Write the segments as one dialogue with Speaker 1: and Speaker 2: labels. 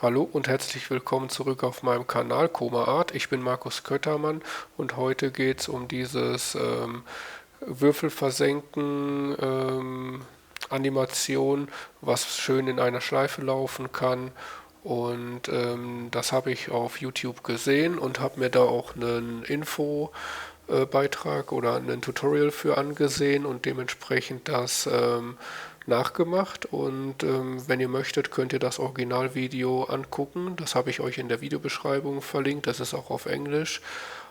Speaker 1: Hallo und herzlich willkommen zurück auf meinem Kanal Koma Art. Ich bin Markus Köttermann und heute geht es um dieses Würfelversenken Animation, was schön in einer Schleife laufen kann. Und das habe ich auf YouTube gesehen und habe mir da auch einen Infobeitrag oder ein Tutorial für angesehen und dementsprechend das nachgemacht. Und wenn ihr möchtet, könnt ihr das Originalvideo angucken. Das habe ich euch in der Videobeschreibung verlinkt. Das ist auch auf Englisch.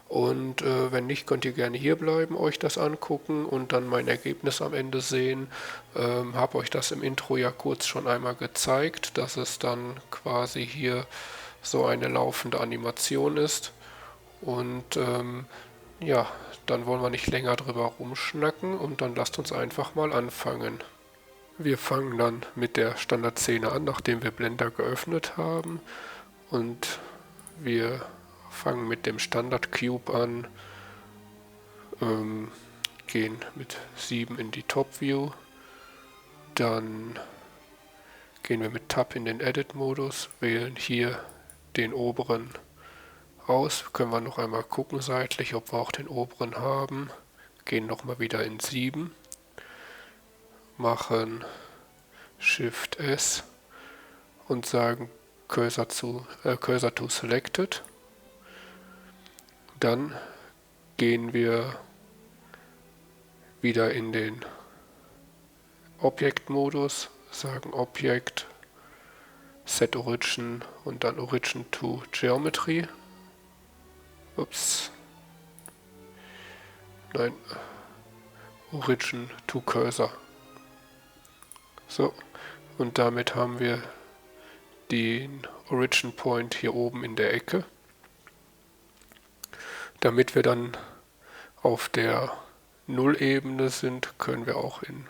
Speaker 1: Und wenn nicht, könnt ihr gerne hier bleiben, euch das angucken und dann mein Ergebnis am Ende sehen. Habe euch das im Intro ja kurz schon einmal gezeigt, dass es dann quasi hier so eine laufende Animation ist. Und ja, dann wollen wir nicht länger drüber rumschnacken und dann lasst uns einfach mal anfangen. Wir fangen dann mit der Standardszene an, nachdem wir Blender geöffnet haben. Und wir fangen mit dem Standard Cube an, gehen mit 7 in die Top View, dann gehen wir mit Tab in den Edit-Modus, wählen hier den oberen aus, können wir noch einmal gucken seitlich, ob wir auch den oberen haben, gehen nochmal wieder in 7, machen Shift S und sagen Cursor to Selected. Dann gehen wir wieder in den Object-Modus, sagen Object, Set Origin und dann Origin to Geometry. Ups. Nein. Origin to Cursor. So. Und damit haben wir den Origin Point hier oben in der Ecke. Damit wir dann auf der Null-Ebene sind, können wir auch in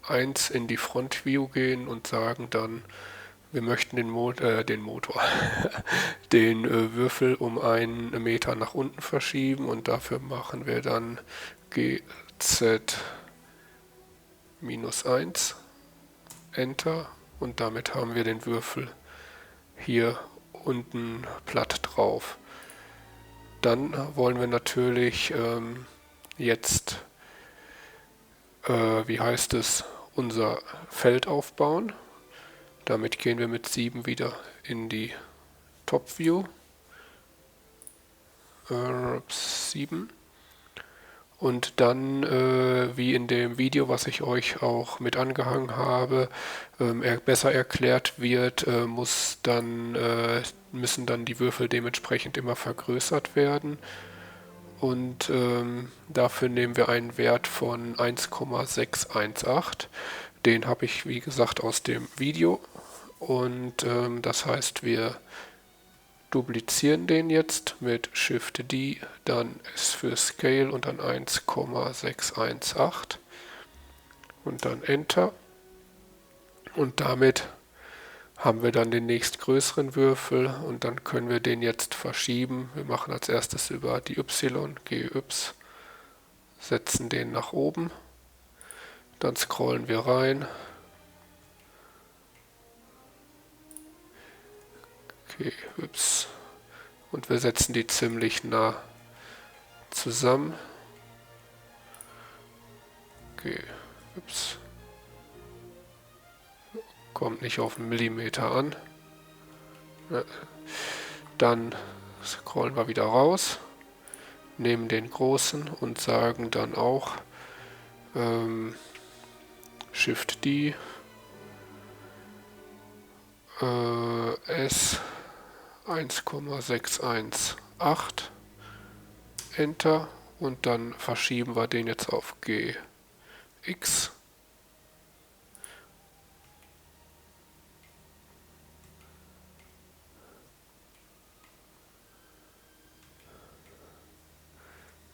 Speaker 1: 1 in die Front View gehen und sagen dann, wir möchten den Würfel um 1 Meter nach unten verschieben und dafür machen wir dann GZ-1, Enter und damit haben wir den Würfel hier unten platt drauf. Dann wollen wir natürlich jetzt, unser Feld aufbauen. Damit gehen wir mit 7 wieder in die Top View. 7. Und dann, wie in dem Video, was ich euch auch mit angehangen habe, besser erklärt wird, müssen dann die Würfel dementsprechend immer vergrößert werden. Und dafür nehmen wir einen Wert von 1,618. Den habe ich, wie gesagt, aus dem Video. Und das heißt, wir duplizieren den jetzt mit Shift D, dann S für Scale und dann 1,618 und dann Enter. Und damit haben wir dann den nächstgrößeren Würfel und dann können wir den jetzt verschieben. Wir machen als erstes über die Y, GY, setzen den nach oben, dann scrollen wir rein. GY. Und wir setzen die ziemlich nah zusammen. GY. Kommt nicht auf einen Millimeter an. Dann scrollen wir wieder raus, nehmen den großen und sagen dann auch Shift D, S 1,618, Enter und dann verschieben wir den jetzt auf GX.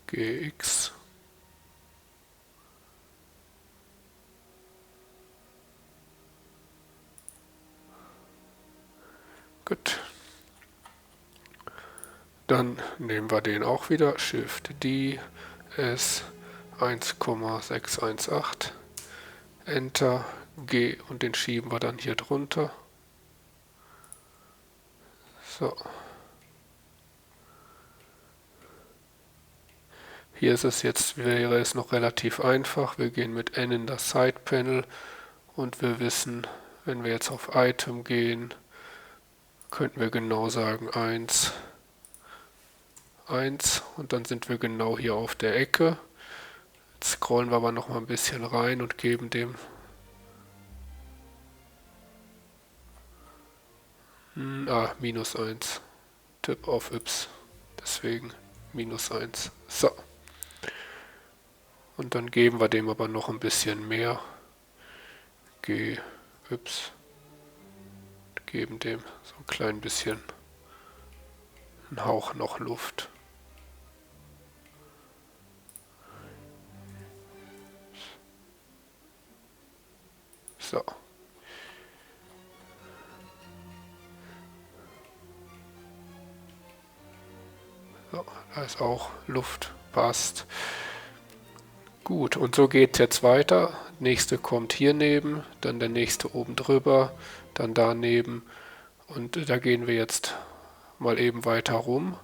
Speaker 1: GX. Gut. Dann nehmen wir den auch wieder, Shift D, S 1,618, Enter, G und den schieben wir dann hier drunter. So. Hier ist es jetzt, wäre es noch relativ einfach. Wir gehen mit N in das Side Panel und wir wissen, wenn wir jetzt auf Item gehen, könnten wir genau sagen 1, 1 und dann sind wir genau hier auf der Ecke. Jetzt scrollen wir aber noch mal ein bisschen rein und geben dem minus 1. Tipp auf Y. Deswegen minus 1. So. Und dann geben wir dem aber noch ein bisschen mehr. G, Y. Geben dem so ein klein bisschen einen Hauch noch Luft. So. So, da ist auch Luft, passt. Gut, und so geht es jetzt weiter. Nächste kommt hier neben, dann der nächste oben drüber, dann daneben. Und da gehen wir jetzt mal eben weiter rum.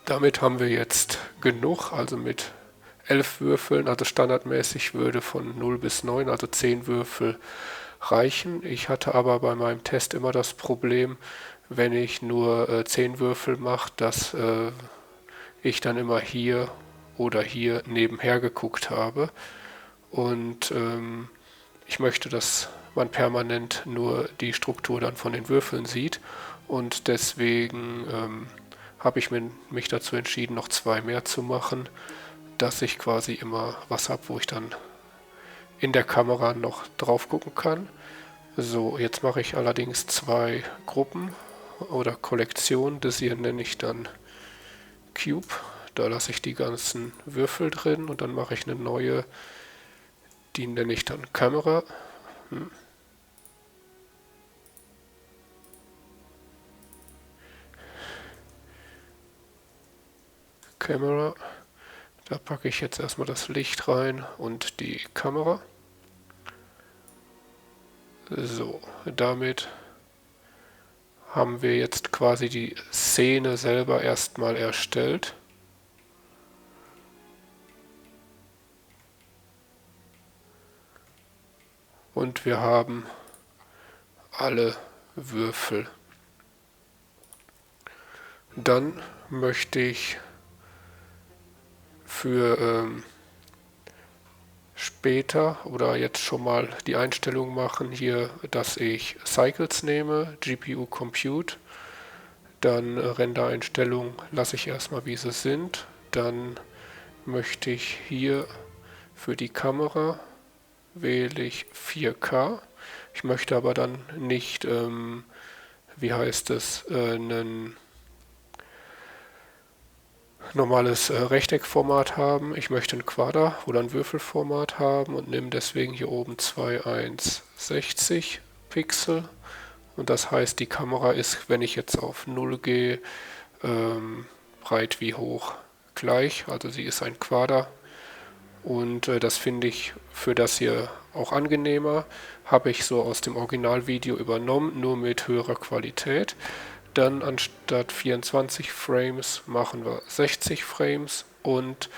Speaker 1: Damit haben wir jetzt genug, also mit 11 Würfeln, also standardmäßig würde von 0 bis 9, also 10 Würfel reichen. Ich hatte aber bei meinem Test immer das Problem, wenn ich nur 10 Würfel mache, dass ich dann immer hier oder hier nebenher geguckt habe. Und ich möchte, dass man permanent nur die Struktur dann von den Würfeln sieht. Und deswegen habe ich mich dazu entschieden, noch 2 mehr zu machen, dass ich quasi immer was habe, wo ich dann in der Kamera noch drauf gucken kann. So, jetzt mache ich allerdings 2 Gruppen oder Kollektionen. Das hier nenne ich dann Cube. Da lasse ich die ganzen Würfel drin und dann mache ich eine neue, die nenne ich dann Kamera. Camera. Da packe ich jetzt erstmal das Licht rein und die Kamera. So, damit haben wir jetzt quasi die Szene selber erstmal erstellt. Und wir haben alle Würfel. Dann möchte ich für später oder jetzt schon mal die Einstellung machen hier, dass ich Cycles nehme, GPU Compute, dann Render-Einstellung lasse ich erstmal wie sie sind, dann möchte ich hier für die Kamera wähle ich 4K, ich möchte aber dann nicht, wie heißt es, einen normales Rechteckformat haben. Ich möchte ein Quader oder ein Würfelformat haben und nehme deswegen hier oben 2160 Pixel. Und das heißt, die Kamera ist, wenn ich jetzt auf 0 gehe, breit wie hoch gleich. Also sie ist ein Quader. Und das finde ich für das hier auch angenehmer. Habe ich so aus dem Originalvideo übernommen, nur mit höherer Qualität. Dann anstatt 24 Frames machen wir 60 Frames und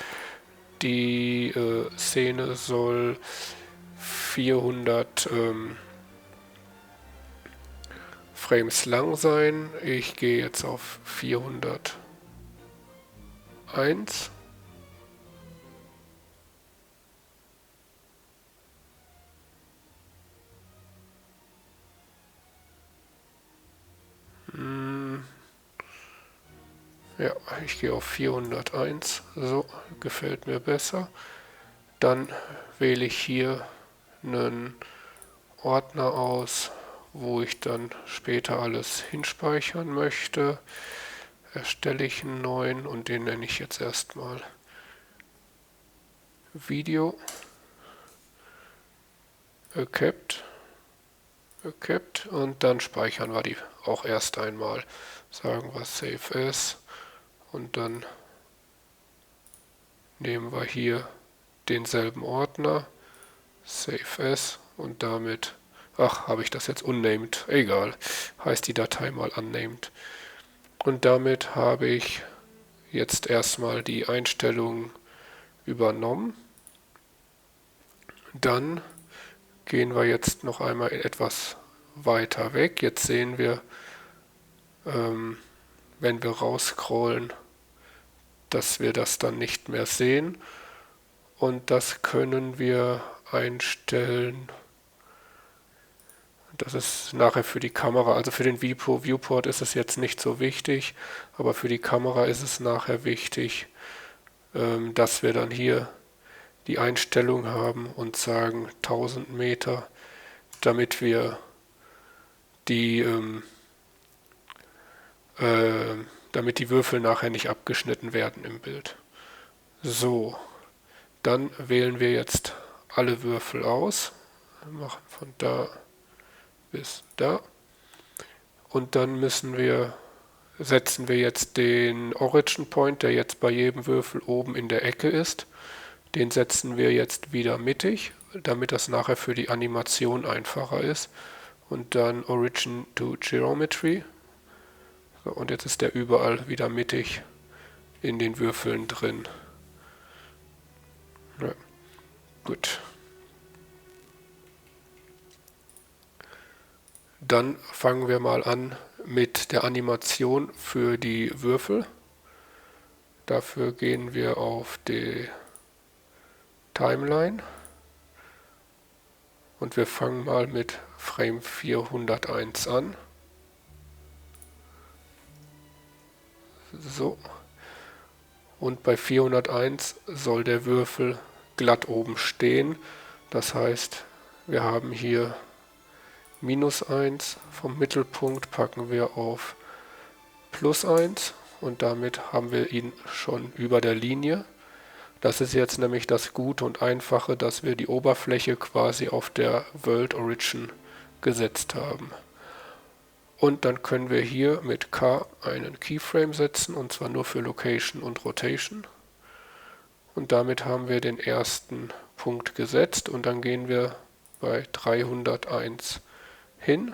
Speaker 1: Die Szene soll 400 Frames lang sein. Ich gehe jetzt auf 401. Ja, ich gehe auf 401. So, gefällt mir besser. Dann wähle ich hier einen Ordner aus, wo ich dann später alles hinspeichern möchte. Erstelle ich einen neuen und den nenne ich jetzt erstmal Video Kept und dann speichern wir die auch erst einmal. Sagen wir Save As und dann nehmen wir hier denselben Ordner, Save As und damit, habe ich das jetzt unnamed, egal, heißt die Datei mal unnamed. Und damit habe ich jetzt erstmal die Einstellungen übernommen. Dann gehen wir jetzt noch einmal etwas weiter weg. Jetzt sehen wir, wenn wir rausscrollen, dass wir das dann nicht mehr sehen. Und das können wir einstellen. Das ist nachher für die Kamera, also für den Viewport ist es jetzt nicht so wichtig, aber für die Kamera ist es nachher wichtig, dass wir dann hier die Einstellung haben und sagen 1000 Meter, damit wir die, damit die Würfel nachher nicht abgeschnitten werden im Bild. So, dann wählen wir jetzt alle Würfel aus, machen von da bis da und dann setzen wir jetzt den Origin Point, der jetzt bei jedem Würfel oben in der Ecke ist, den setzen wir jetzt wieder mittig, damit das nachher für die Animation einfacher ist. Und dann Origin to Geometry. So, und jetzt ist der überall wieder mittig in den Würfeln drin. Ja, gut. Dann fangen wir mal an mit der Animation für die Würfel. Dafür gehen wir auf die Timeline und wir fangen mal mit Frame 401 an. So. Und bei 401 soll der Würfel glatt oben stehen. Das heißt, wir haben hier -1, vom Mittelpunkt packen wir auf +1 und damit haben wir ihn schon über der Linie. Das ist jetzt nämlich das Gute und Einfache, dass wir die Oberfläche quasi auf der World Origin gesetzt haben. Und dann können wir hier mit K einen Keyframe setzen, und zwar nur für Location und Rotation. Und damit haben wir den ersten Punkt gesetzt und dann gehen wir bei 301 hin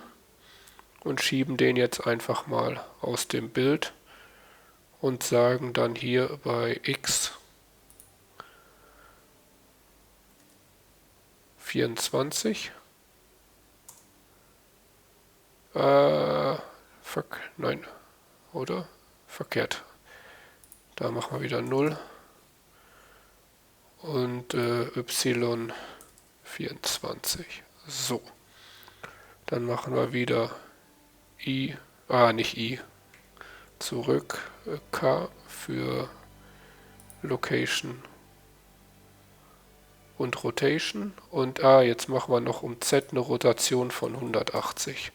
Speaker 1: und schieben den jetzt einfach mal aus dem Bild und sagen dann hier bei X 24. Nein, oder? Verkehrt. Da machen wir wieder 0 und Y 24. So. Dann machen wir wieder nicht I, zurück, K für Location und Rotation und jetzt machen wir noch um Z eine Rotation von 180.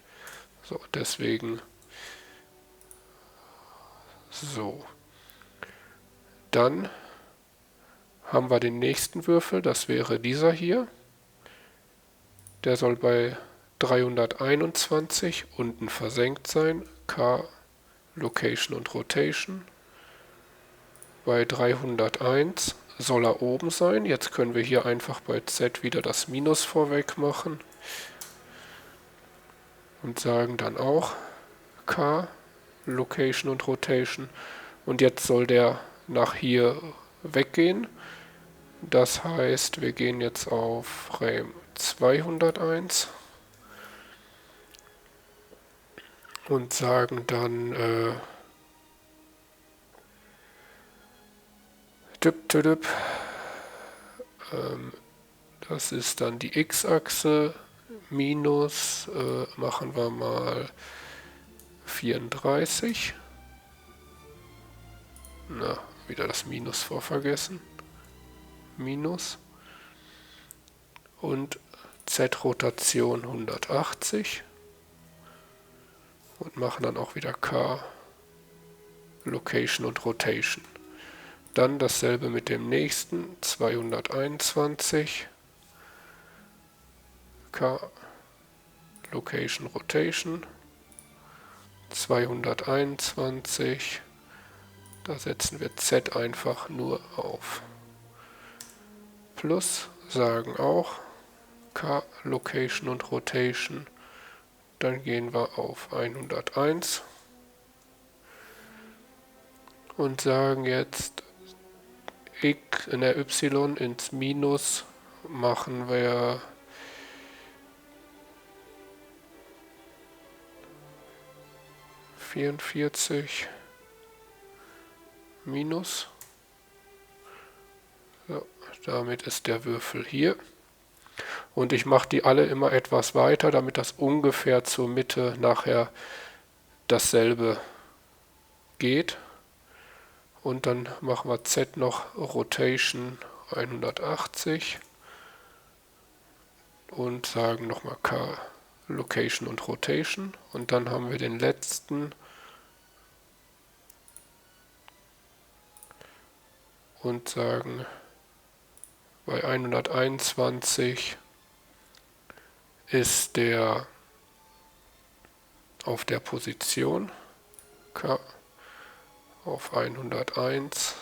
Speaker 1: So, deswegen so. Dann haben wir den nächsten Würfel, das wäre dieser hier. Der soll bei 321 unten versenkt sein, K, Location und Rotation. Bei 301 soll er oben sein. Jetzt können wir hier einfach bei Z wieder das Minus vorweg machen und sagen dann auch K, Location und Rotation. Und jetzt soll der nach hier weggehen. Das heißt, wir gehen jetzt auf Frame 201 und sagen dann das ist dann die X-Achse, minus, machen wir mal 34. Na, wieder das Minus vorvergessen. Minus. Und Z-Rotation 180. Und machen dann auch wieder K, Location und Rotation. Dann dasselbe mit dem nächsten, 221. K, Location, Rotation. 221. Da setzen wir Z einfach nur auf. Plus, sagen auch K, Location und Rotation. Dann gehen wir auf 101 und sagen jetzt X in der Y ins Minus machen wir 44 minus. So, damit ist der Würfel hier. Und ich mache die alle immer etwas weiter, damit das ungefähr zur Mitte nachher dasselbe geht. Und dann machen wir Z noch Rotation 180 und sagen nochmal K, Location und Rotation. Und dann haben wir den letzten und sagen bei 121 ist der auf der Position K auf 101.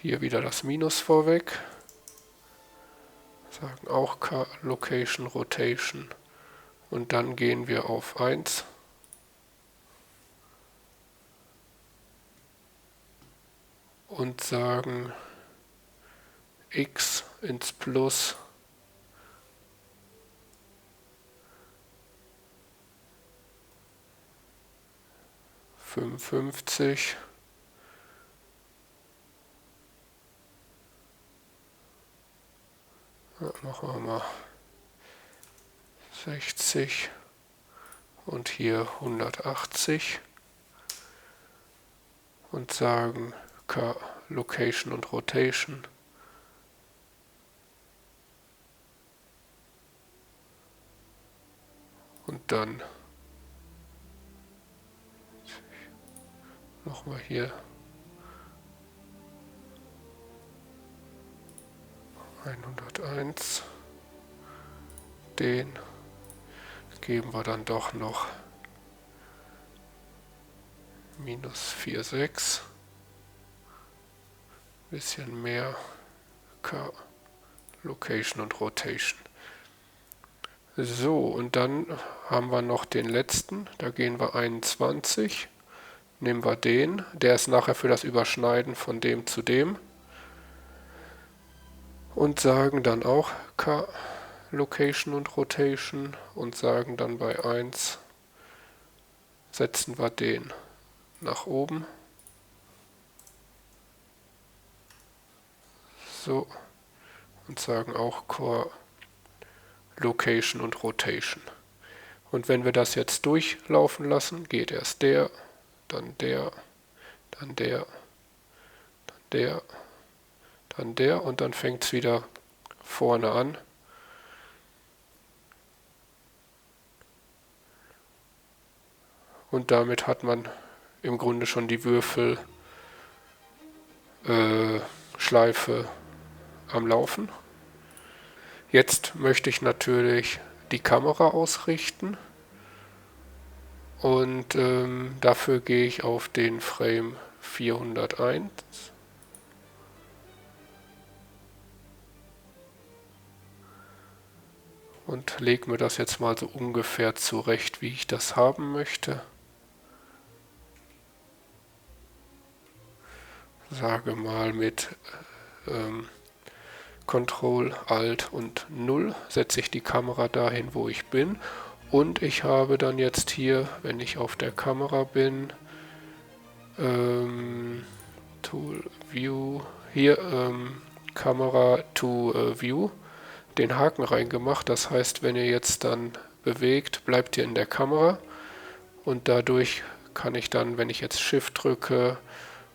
Speaker 1: Hier wieder das Minus vorweg. Sagen auch K, Location, Rotation. Und dann gehen wir auf 1. Und sagen X ins Plus 55. Ja, machen wir mal 60 und hier 180 und sagen K, Location und Rotation. Und dann nochmal hier 101. Den geben wir dann doch noch minus 4,6. Bisschen mehr K, Location und Rotation. So, und dann haben wir noch den letzten. Da gehen wir 21. Nehmen wir den. Der ist nachher für das Überschneiden von dem zu dem. Und sagen dann auch K, Location und Rotation. Und sagen dann bei 1, setzen wir den nach oben. So. Und sagen auch Core, Location und Rotation. Und wenn wir das jetzt durchlaufen lassen, geht erst der, dann der, dann der, dann der, dann der und dann fängt es wieder vorne an. Und damit hat man im Grunde schon die Würfelschleife am Laufen. Jetzt möchte ich natürlich die Kamera ausrichten und dafür gehe ich auf den Frame 401 und lege mir das jetzt mal so ungefähr zurecht, wie ich das haben möchte. sage mal mit Ctrl, Alt und 0 setze ich die Kamera dahin, wo ich bin. Und ich habe dann jetzt hier, wenn ich auf der Kamera bin, Tool View, hier Kamera to View, den Haken reingemacht. Das heißt, wenn ihr jetzt dann bewegt, bleibt ihr in der Kamera und dadurch kann ich dann, wenn ich jetzt Shift drücke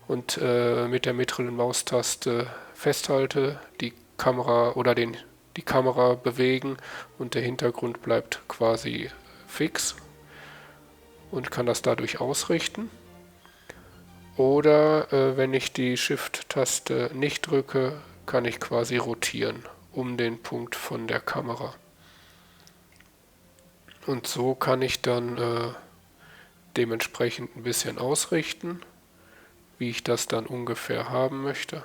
Speaker 1: und mit der mittleren Maustaste festhalte, die Kamera oder die Kamera bewegen und der Hintergrund bleibt quasi fix und kann das dadurch ausrichten. Oder wenn ich die Shift-Taste nicht drücke, kann ich quasi rotieren um den Punkt von der Kamera. Und so kann ich dann dementsprechend ein bisschen ausrichten, wie ich das dann ungefähr haben möchte.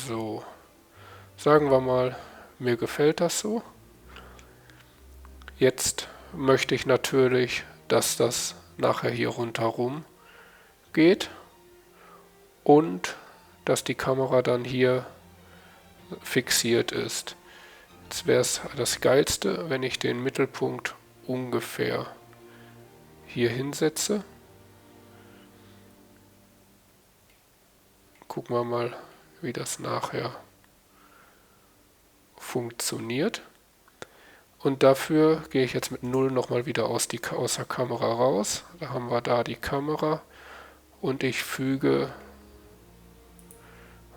Speaker 1: So, sagen wir mal, mir gefällt das so. Jetzt möchte ich natürlich, dass das nachher hier rundherum geht und dass die Kamera dann hier fixiert ist. Jetzt wäre es das Geilste, wenn ich den Mittelpunkt ungefähr hier hinsetze. Gucken wir mal, wie das nachher funktioniert. Und dafür gehe ich jetzt mit 0 nochmal wieder aus der Kamera raus. Da haben wir da die Kamera und ich füge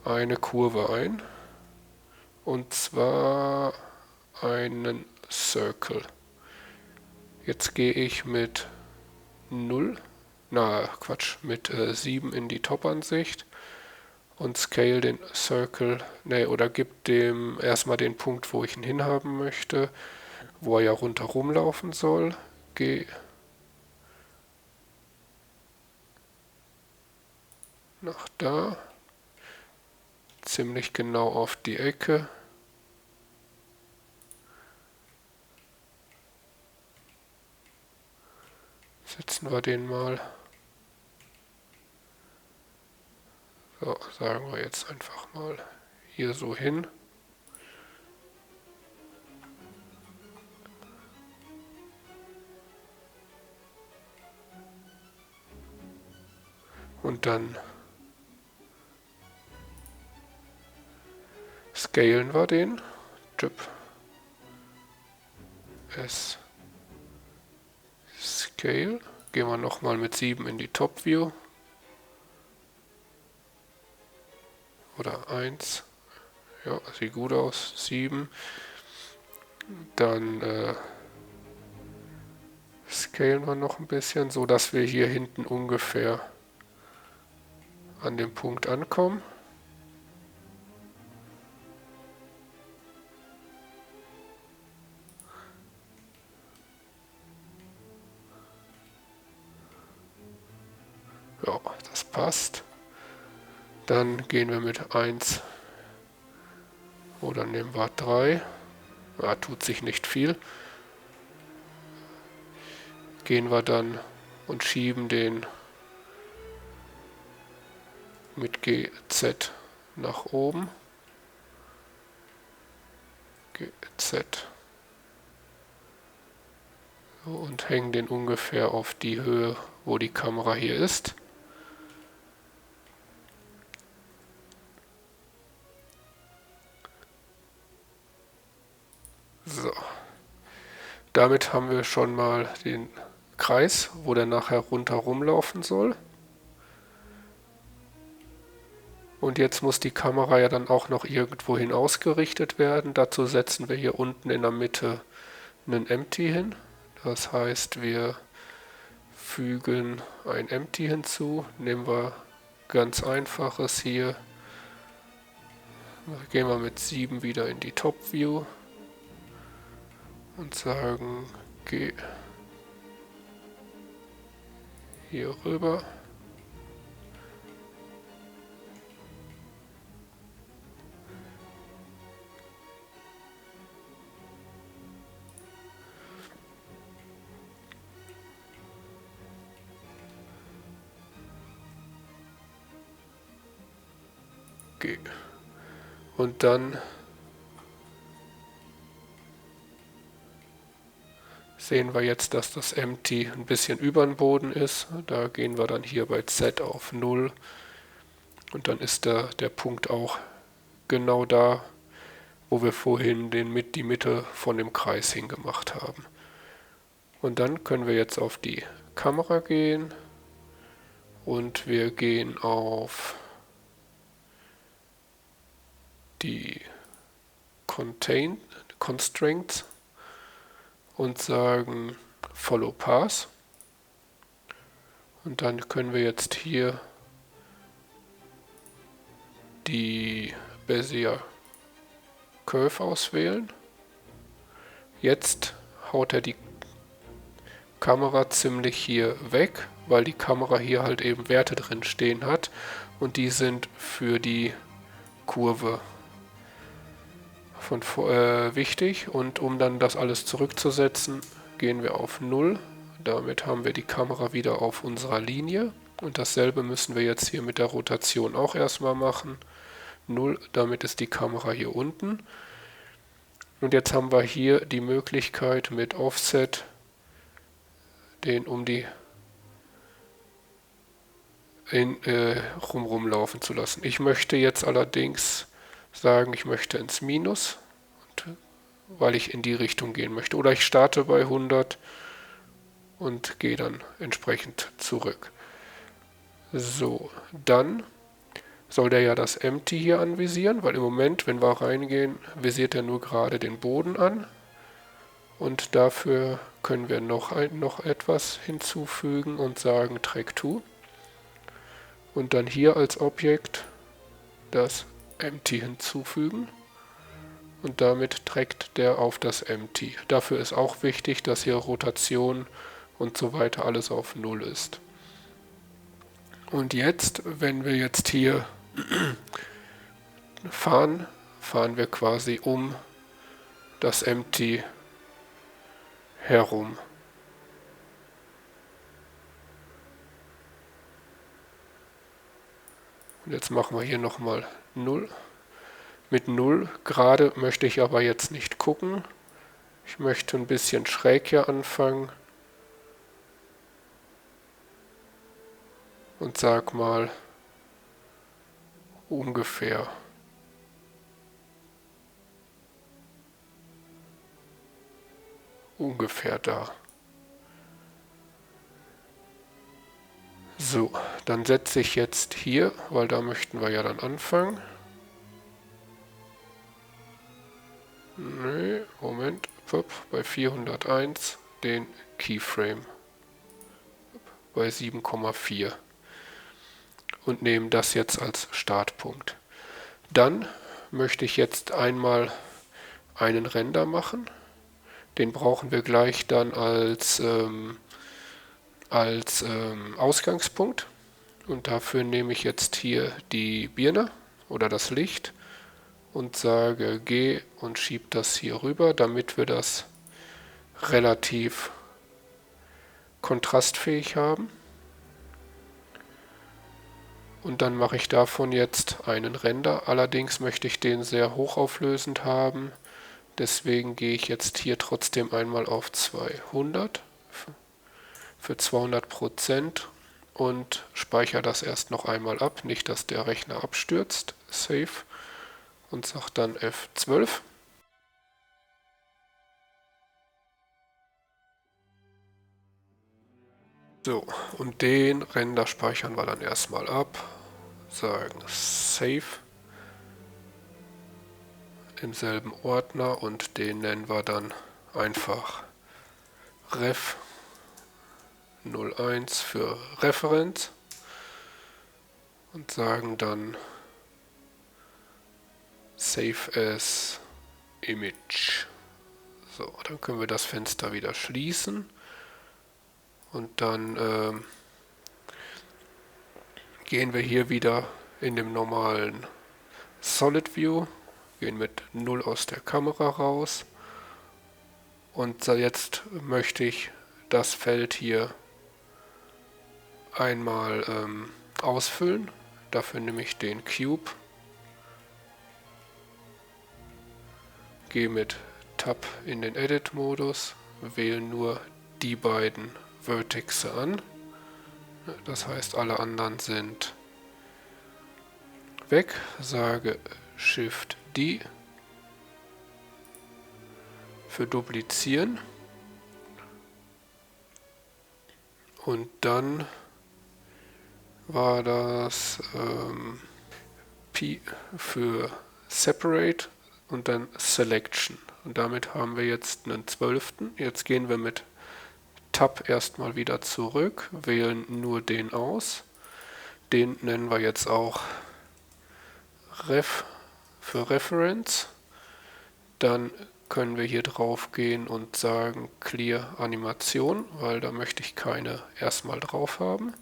Speaker 1: eine Kurve ein. Und zwar einen Circle. Jetzt gehe ich mit 0, mit 7 in die Top-Ansicht und scale den Circle, oder gebe dem erstmal den Punkt, wo ich ihn hinhaben möchte, wo er ja rundherum laufen soll. Gehe nach da, ziemlich genau auf die Ecke. Setzen wir den mal. So, sagen wir jetzt einfach mal hier so hin. Und dann scalen wir den. Typ S Scale. Gehen wir nochmal mit 7 in die Top View. Oder 1. Ja, sieht gut aus. 7. Dann scalen wir noch ein bisschen, so dass wir hier hinten ungefähr an dem Punkt ankommen. Ja, das passt. Dann gehen wir mit 1 oder nehmen wir 3. Ja, tut sich nicht viel. Gehen wir dann und schieben den mit GZ nach oben. GZ. So, und hängen den ungefähr auf die Höhe, wo die Kamera hier ist. So. Damit haben wir schon mal den Kreis, wo der nachher rundherum laufen soll. Und jetzt muss die Kamera ja dann auch noch irgendwohin ausgerichtet werden. Dazu setzen wir hier unten in der Mitte einen Empty hin. Das heißt, wir fügen ein Empty hinzu. Nehmen wir ganz einfaches hier. Gehen wir mit 7 wieder in die Top View und sagen, geh hier rüber. G. Und dann sehen wir jetzt, dass das Empty ein bisschen über dem Boden ist. Da gehen wir dann hier bei Z auf 0 und dann ist der Punkt auch genau da, wo wir vorhin die Mitte von dem Kreis hingemacht haben. Und dann können wir jetzt auf die Kamera gehen und wir gehen auf die Constraints und sagen Follow Path. Und dann können wir jetzt hier die Bezier Curve auswählen. Jetzt haut er die Kamera ziemlich hier weg, weil die Kamera hier halt eben Werte drin stehen hat und die sind für die Kurve wichtig. Und um dann das alles zurückzusetzen, gehen wir auf 0. Damit haben wir die Kamera wieder auf unserer Linie und dasselbe müssen wir jetzt hier mit der Rotation auch erstmal machen. 0, damit ist die Kamera hier unten. Und jetzt haben wir hier die Möglichkeit mit Offset den um die rumlaufen zu lassen. Ich möchte jetzt allerdings sagen, ich möchte ins Minus, weil ich in die Richtung gehen möchte. Oder ich starte bei 100 und gehe dann entsprechend zurück. So, dann soll der ja das Empty hier anvisieren, weil im Moment, wenn wir reingehen, visiert er nur gerade den Boden an. Und dafür können wir noch etwas hinzufügen und sagen Track to. Und dann hier als Objekt das Empty hinzufügen. Und damit trägt der auf das Empty. Dafür ist auch wichtig, dass hier Rotation und so weiter alles auf 0 ist. Und jetzt, wenn wir jetzt hier fahren wir quasi um das Empty herum. Und jetzt machen wir hier nochmal 0. Mit 0 gerade möchte ich aber jetzt nicht gucken. Ich möchte ein bisschen schräg hier anfangen. Und sag mal ungefähr. Ungefähr da. So, dann setze ich jetzt hier, weil da möchten wir ja dann anfangen. Nee, Moment, bei 401 den Keyframe bei 7,4 und nehme das jetzt als Startpunkt. Dann möchte ich jetzt einmal einen Render machen. Den brauchen wir gleich dann als Ausgangspunkt. Und dafür nehme ich jetzt hier die Birne oder das Licht und sage G und schiebe das hier rüber, damit wir das relativ kontrastfähig haben. Und dann mache ich davon jetzt einen Render. Allerdings möchte ich den sehr hochauflösend haben. Deswegen gehe ich jetzt hier trotzdem einmal auf 200 für 200% und speichere das erst noch einmal ab. Nicht, dass der Rechner abstürzt. Save und sage dann F12. So, und den Render speichern wir dann erstmal ab. Sagen Save im selben Ordner und den nennen wir dann einfach Ref 01 für Referenz und sagen dann Save as Image. So, dann können wir das Fenster wieder schließen und dann gehen wir hier wieder in dem normalen Solid View, gehen mit 0 aus der Kamera raus und jetzt möchte ich das Feld hier einmal ausfüllen. Dafür nehme ich den Cube gehe mit Tab in den Edit-Modus, wähle nur die beiden Vertexe an. Das heißt, alle anderen sind weg, sage Shift D für Duplizieren und dann war das P für Separate und dann Selection. Und damit haben wir jetzt einen 12. Jetzt gehen wir mit Tab erstmal wieder zurück, wählen nur den aus. Den nennen wir jetzt auch Ref für Reference. Dann können wir hier drauf gehen und sagen Clear Animation, weil da möchte ich keine erstmal drauf haben.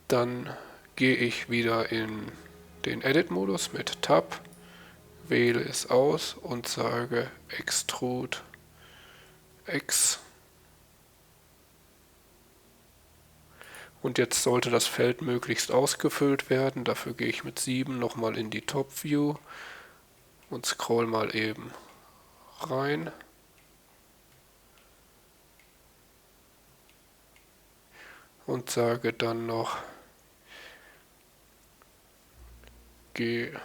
Speaker 1: Dann gehe ich wieder in den Edit-Modus mit Tab, wähle es aus und sage Extrude X. Und jetzt sollte das Feld möglichst ausgefüllt werden. Dafür gehe ich mit 7 nochmal in die Top View und scroll mal eben rein. Und sage dann noch GX.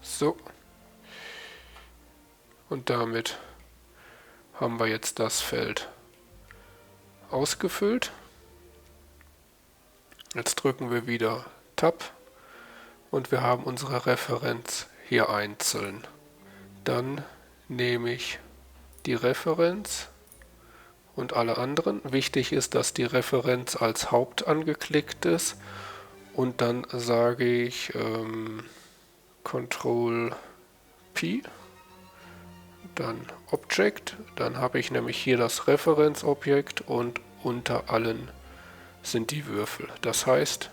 Speaker 1: So. Und damit haben wir jetzt das Feld ausgefüllt. Jetzt drücken wir wieder Tab und wir haben unsere Referenz hier einzeln. Dann nehme ich die Referenz und alle anderen. Wichtig ist, dass die Referenz als Haupt angeklickt ist und dann sage ich Ctrl P, dann Object, dann habe ich nämlich hier das Referenzobjekt und unter allen sind die Würfel. Das heißt,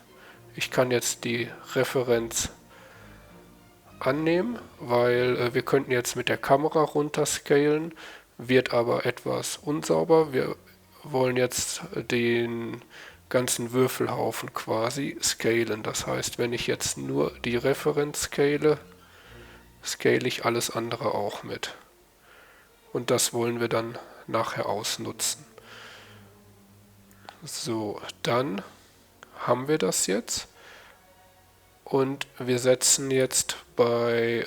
Speaker 1: ich kann jetzt die Referenz annehmen, weil wir könnten jetzt mit der Kamera runterscalen, wird aber etwas unsauber. Wir wollen jetzt den ganzen Würfelhaufen quasi scalen. Das heißt, wenn ich jetzt nur die Referenz scale, scale ich alles andere auch mit. Und das wollen wir dann nachher ausnutzen. So, dann haben wir das jetzt. Und wir setzen jetzt bei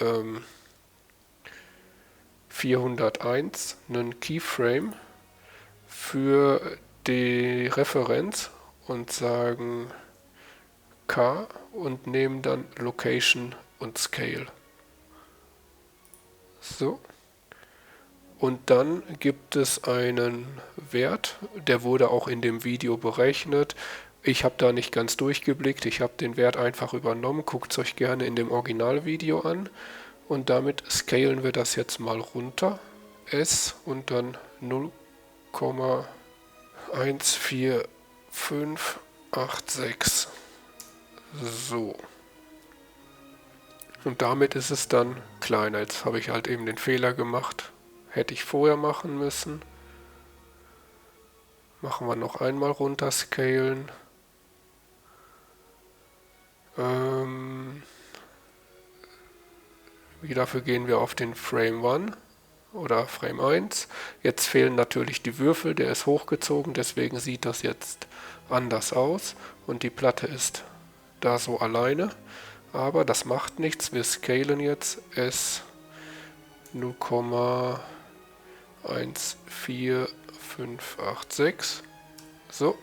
Speaker 1: 401 einen Keyframe für die Referenz und sagen K und nehmen dann Location und Scale. So. Und dann gibt es einen Wert, der wurde auch in dem Video berechnet. Ich habe da nicht ganz durchgeblickt, ich habe den Wert einfach übernommen. Guckt es euch gerne in dem Originalvideo an. Und damit scalen wir das jetzt mal runter. S und dann 0,14586. So. Und damit ist es dann kleiner. Jetzt habe ich halt eben den Fehler gemacht. Hätte ich vorher machen müssen. Machen wir noch einmal runter scalen. Dafür gehen wir auf den Frame 1 oder Frame 1. Jetzt fehlen natürlich die Würfel, der ist hochgezogen, deswegen sieht das jetzt anders aus. Und die Platte ist da so alleine. Aber das macht nichts, wir scalen jetzt S 0,14586. So,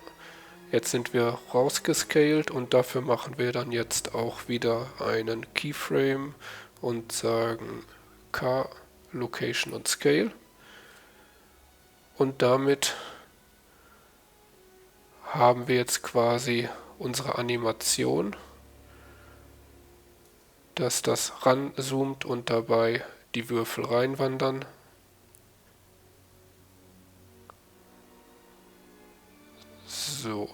Speaker 1: jetzt sind wir rausgescaled und dafür machen wir dann jetzt auch wieder einen Keyframe und sagen K, Location und Scale. Und damit haben wir jetzt quasi unsere Animation, dass das ranzoomt und dabei die Würfel reinwandern. So.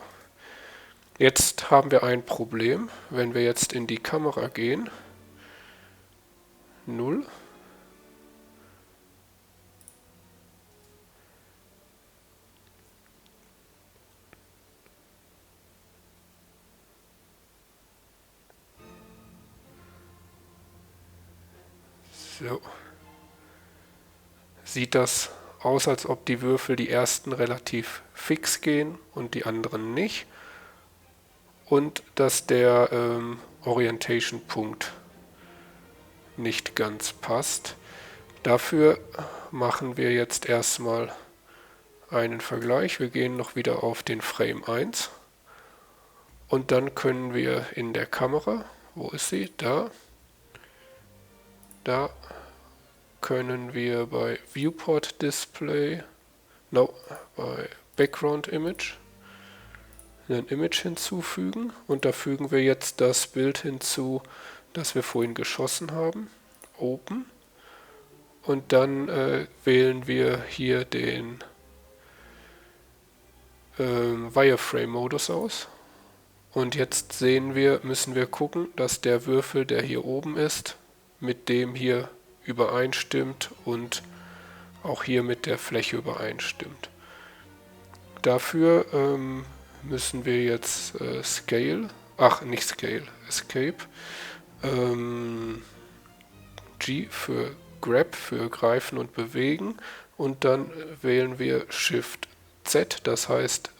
Speaker 1: Jetzt haben wir ein Problem. Wenn wir jetzt in die Kamera gehen, 0. So. Sieht das aus, als ob die Würfel, die ersten, relativ fix gehen und die anderen nicht. Und dass der Orientation-Punkt nicht ganz passt. Dafür machen wir jetzt erstmal einen Vergleich. Wir gehen noch wieder auf den Frame 1 und dann können wir in der Kamera, wo ist sie? Da können wir bei Viewport Display, bei Background Image, ein Image hinzufügen und da fügen wir jetzt das Bild hinzu, das wir vorhin geschossen haben, Open, und dann wählen wir hier den Wireframe-Modus aus. Und jetzt müssen wir gucken, dass der Würfel, der hier oben ist, mit dem hier übereinstimmt und auch hier mit der Fläche übereinstimmt. Dafür müssen wir jetzt Escape, G für Grab, für Greifen und Bewegen, und dann wählen wir Shift Z, das heißt,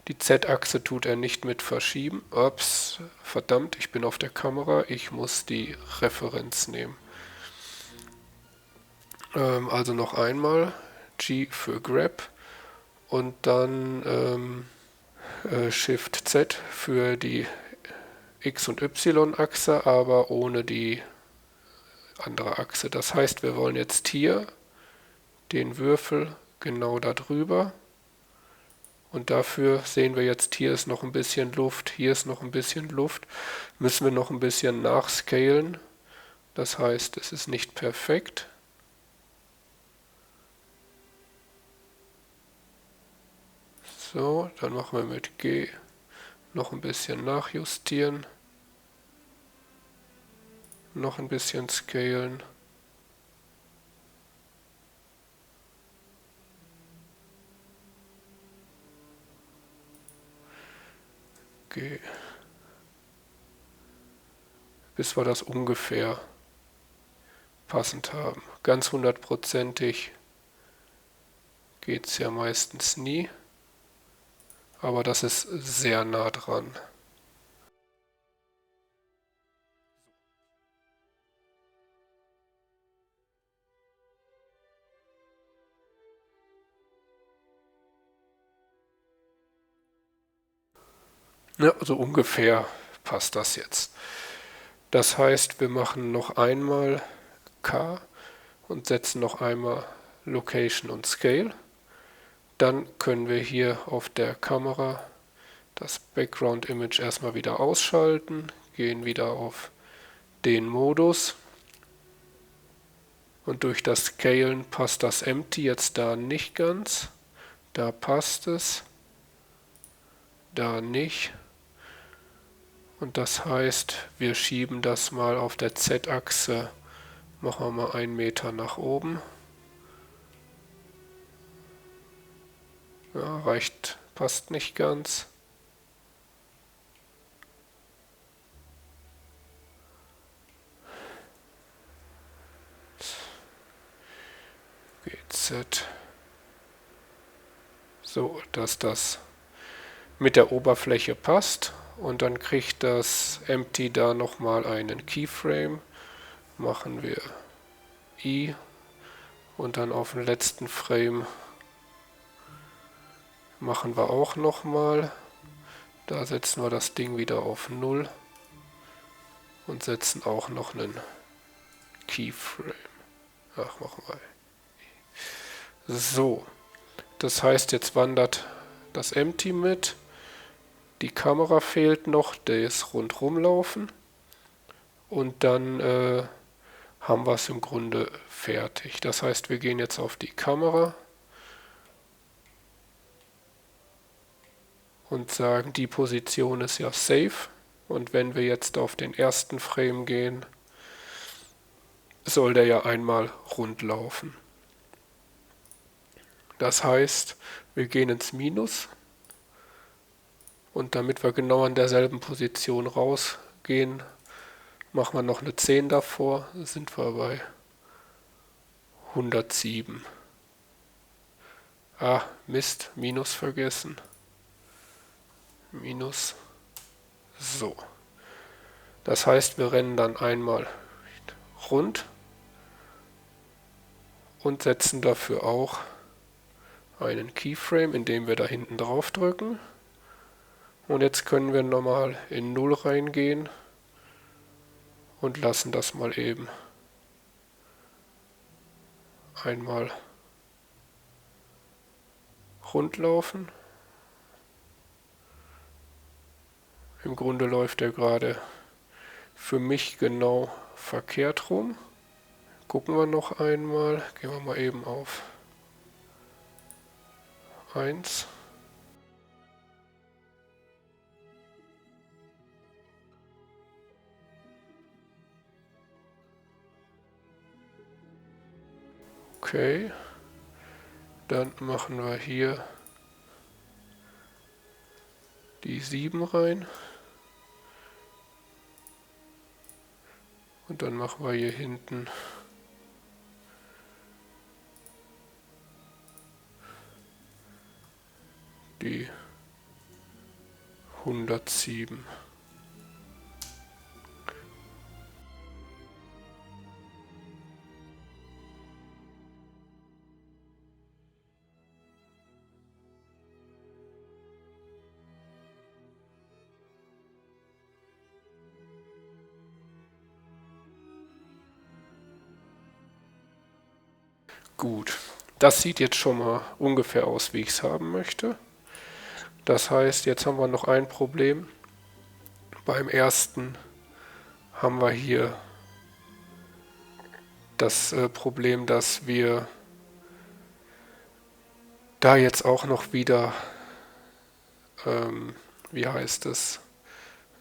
Speaker 1: die Z-Achse tut er nicht mit verschieben. Ups, verdammt, ich bin auf der Kamera, ich muss die Referenz nehmen. Also noch einmal G für Grab und dann Shift Z für die X- und Y-Achse, aber ohne die andere Achse. Das heißt, wir wollen jetzt hier den Würfel genau da drüber. Und dafür sehen wir jetzt, hier ist noch ein bisschen Luft, hier ist noch ein bisschen Luft. Müssen wir noch ein bisschen nachscalen. Das heißt, es ist nicht perfekt. So, dann machen wir mit G noch ein bisschen nachjustieren. Noch ein bisschen scalen. G. Bis wir das ungefähr passend haben. Ganz hundertprozentig geht es ja meistens nie. Aber das ist sehr nah dran. Ja, also ungefähr passt das jetzt. Das heißt, wir machen noch einmal K und setzen noch einmal Location und Scale. Dann können wir hier auf der Kamera das Background Image erstmal wieder ausschalten, gehen wieder auf den Modus und durch das Scalen passt das Empty jetzt da nicht ganz. Da passt es, da nicht. Und das heißt, wir schieben das mal auf der Z-Achse, machen wir mal 1 Meter nach oben. Ja, reicht, passt nicht ganz. GZ. So, dass das mit der Oberfläche passt. Und dann kriegt das Empty da nochmal einen Keyframe. Machen wir I und dann auf den letzten Frame machen wir auch nochmal. Da setzen wir das Ding wieder auf 0 und setzen auch noch einen Keyframe. Ach, machen wir. So, das heißt, jetzt wandert das Empty mit. Die Kamera fehlt noch, der ist rundherum laufen. Und dann haben wir es im Grunde fertig. Das heißt, wir gehen jetzt auf die Kamera und sagen, die Position ist ja safe. Und wenn wir jetzt auf den ersten Frame gehen, soll der ja einmal rund laufen. Das heißt, wir gehen ins Minus und damit wir genau an derselben Position rausgehen, machen wir noch eine 10 davor, sind wir bei 107. Ah, Mist, Minus vergessen. Minus. So. Das heißt, wir rennen dann einmal rund und setzen dafür auch einen Keyframe, indem wir da hinten drauf drücken. Und jetzt können wir nochmal in 0 reingehen und lassen das mal eben einmal rund laufen. Im Grunde läuft er gerade für mich genau verkehrt rum. Gucken wir noch einmal. Gehen wir mal eben auf 1. Okay. Dann machen wir hier die 7 rein. Und dann machen wir hier hinten die 107. Gut, das sieht jetzt schon mal ungefähr aus, wie ich es haben möchte. Das heißt, jetzt haben wir noch ein Problem. Beim ersten haben wir hier das Problem, dass wir da jetzt auch noch wieder, wie heißt es,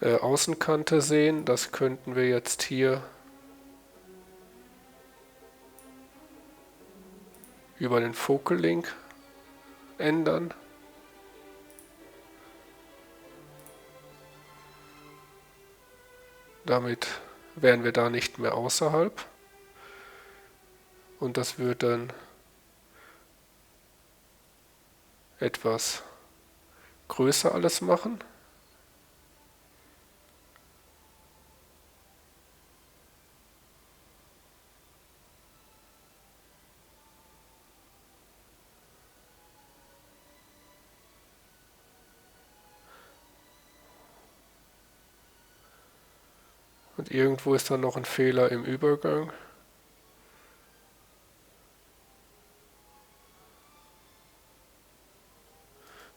Speaker 1: Außenkante sehen. Das könnten wir jetzt hier über den Focal Link ändern. Damit wären wir da nicht mehr außerhalb. Und das wird dann etwas größer alles machen. Und irgendwo ist dann noch ein Fehler im Übergang.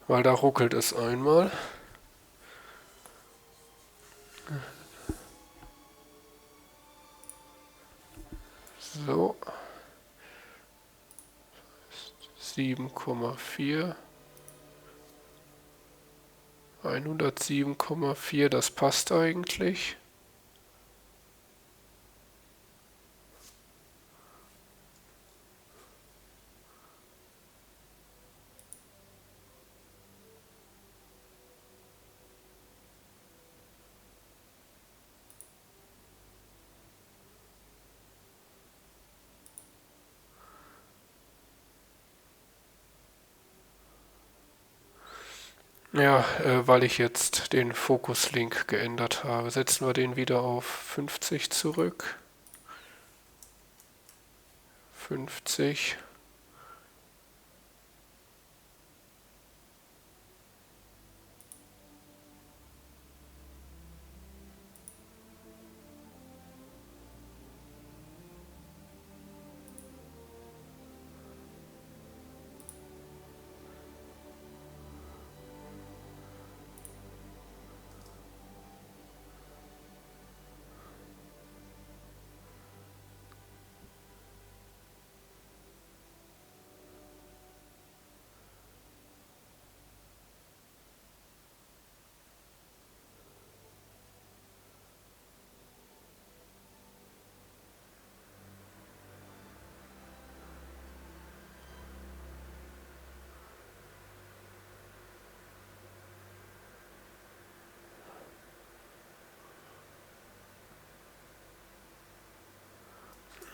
Speaker 1: Weil da ruckelt es einmal. So. 7,4. 107,4, das passt eigentlich. Ja, weil ich jetzt den Fokus-Link geändert habe, setzen wir den wieder auf 50 zurück. 50.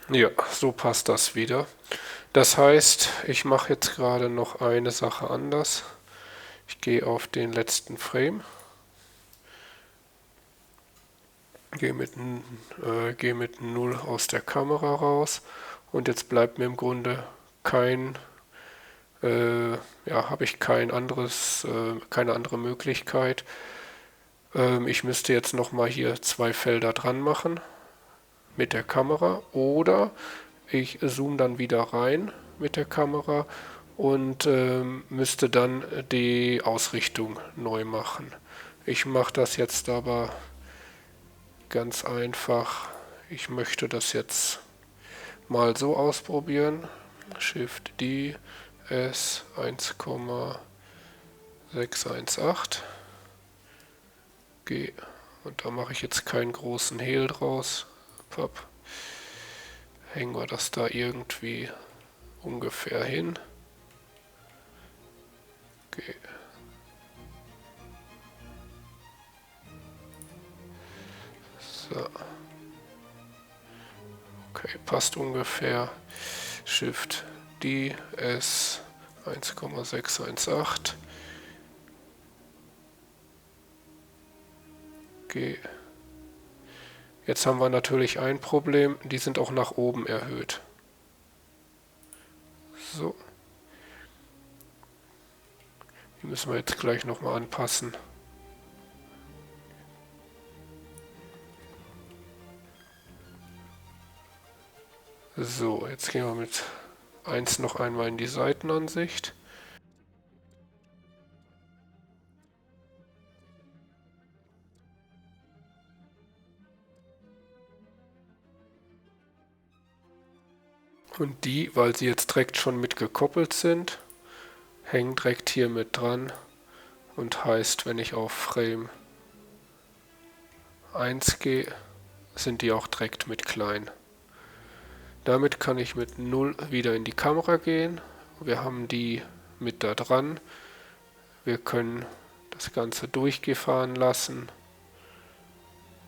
Speaker 1: Ja, so passt das wieder. Das heißt, ich mache jetzt gerade noch eine Sache anders. Ich gehe auf den letzten Frame, gehe mit 0 aus der Kamera raus und jetzt bleibt mir im Grunde habe ich keine andere Möglichkeit. Ich müsste jetzt nochmal hier 2 Felder dran machen mit der Kamera oder ich zoome dann wieder rein mit der Kamera und müsste dann die Ausrichtung neu machen. Ich mache das jetzt aber ganz einfach. Ich möchte das jetzt mal so ausprobieren. Shift D S 1,618 G und da mache ich jetzt keinen großen Hehl draus. Papp. Hängen wir das da irgendwie ungefähr hin. Okay. So. Okay, passt ungefähr. Shift D S 1,618 G. Jetzt haben wir natürlich ein Problem, die sind auch nach oben erhöht. So. Die müssen wir jetzt gleich nochmal anpassen. So, jetzt gehen wir mit 1 noch einmal in die Seitenansicht. Und die, weil sie jetzt direkt schon mit gekoppelt sind, hängen direkt hier mit dran und heißt, wenn ich auf Frame 1 gehe, sind die auch direkt mit klein. Damit kann ich mit 0 wieder in die Kamera gehen. Wir haben die mit da dran. Wir können das Ganze durchgefahren lassen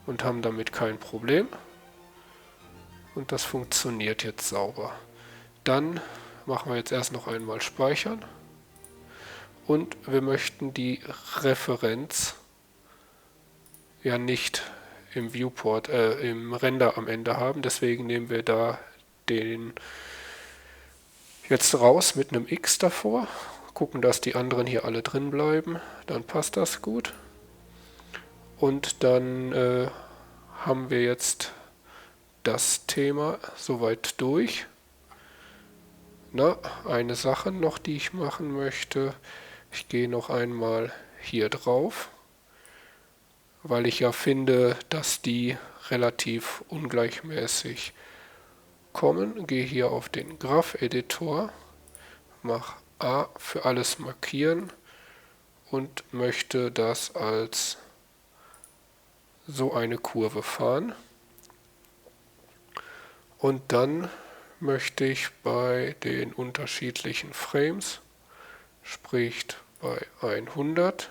Speaker 1: und haben damit kein Problem. Und das funktioniert jetzt sauber. Dann machen wir jetzt erst noch einmal speichern. Und wir möchten die Referenz ja nicht im Viewport, im Render am Ende haben. Deswegen nehmen wir da den jetzt raus mit einem X davor. Gucken, dass die anderen hier alle drin bleiben. Dann passt das gut. Und dann haben wir jetzt das Thema soweit durch. Na, eine Sache noch, die ich machen möchte. Ich gehe noch einmal hier drauf, weil ich ja finde, dass die relativ ungleichmäßig kommen. Gehe hier auf den Graph-Editor, mache A für alles markieren und möchte das als so eine Kurve fahren. Und dann möchte ich bei den unterschiedlichen Frames, sprich bei 100,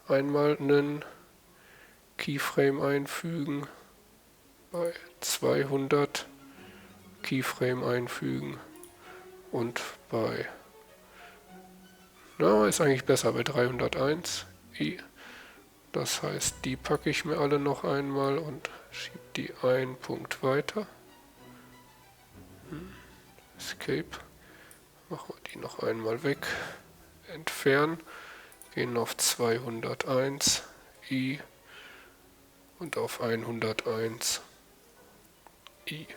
Speaker 1: einmal einen Keyframe einfügen, bei 200 Keyframe einfügen und bei, ist eigentlich besser bei 301 i. Das heißt, die packe ich mir alle noch einmal und schiebe die einen Punkt weiter. Escape. Machen wir die noch einmal weg. Entfernen. Gehen auf 201 i und auf 101 i.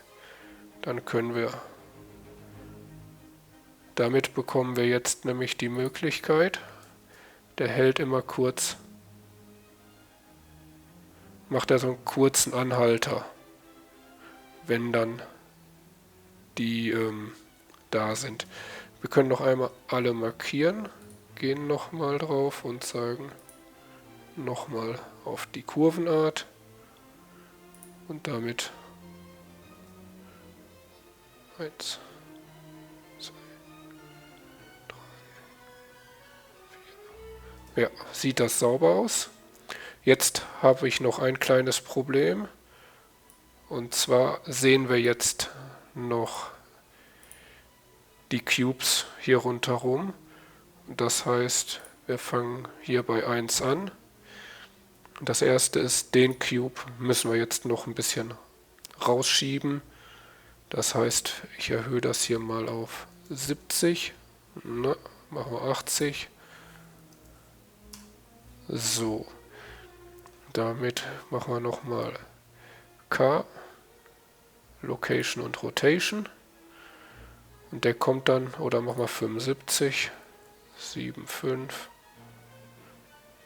Speaker 1: Dann können wir, damit bekommen wir jetzt nämlich die Möglichkeit, der hält immer kurz, macht er so einen kurzen Anhalter, wenn dann die da sind. Wir können noch einmal alle markieren, gehen nochmal drauf und sagen nochmal auf die Kurvenart und damit 1, 2, 3, 4. Ja, sieht das sauber aus. Jetzt habe ich noch ein kleines Problem. Und zwar sehen wir jetzt noch die Cubes hier rundherum. Das heißt, wir fangen hier bei 1 an. Das erste ist, den Cube müssen wir jetzt noch ein bisschen rausschieben. Das heißt, ich erhöhe das hier mal auf 70. Na, machen wir 80. So. Damit machen wir nochmal K, Location und Rotation. Und der kommt dann, oder machen wir 75, 7,5.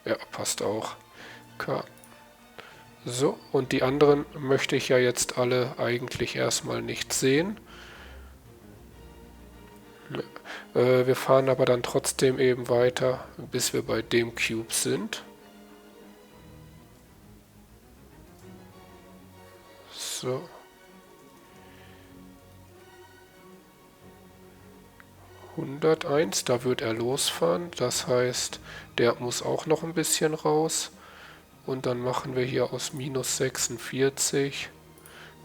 Speaker 1: Ja, passt auch. K. So, und die anderen möchte ich ja jetzt alle eigentlich erstmal nicht sehen. Wir fahren aber dann trotzdem eben weiter, bis wir bei dem Cube sind. So. Da wird er losfahren, das heißt, der muss auch noch ein bisschen raus. Und dann machen wir hier aus minus 46,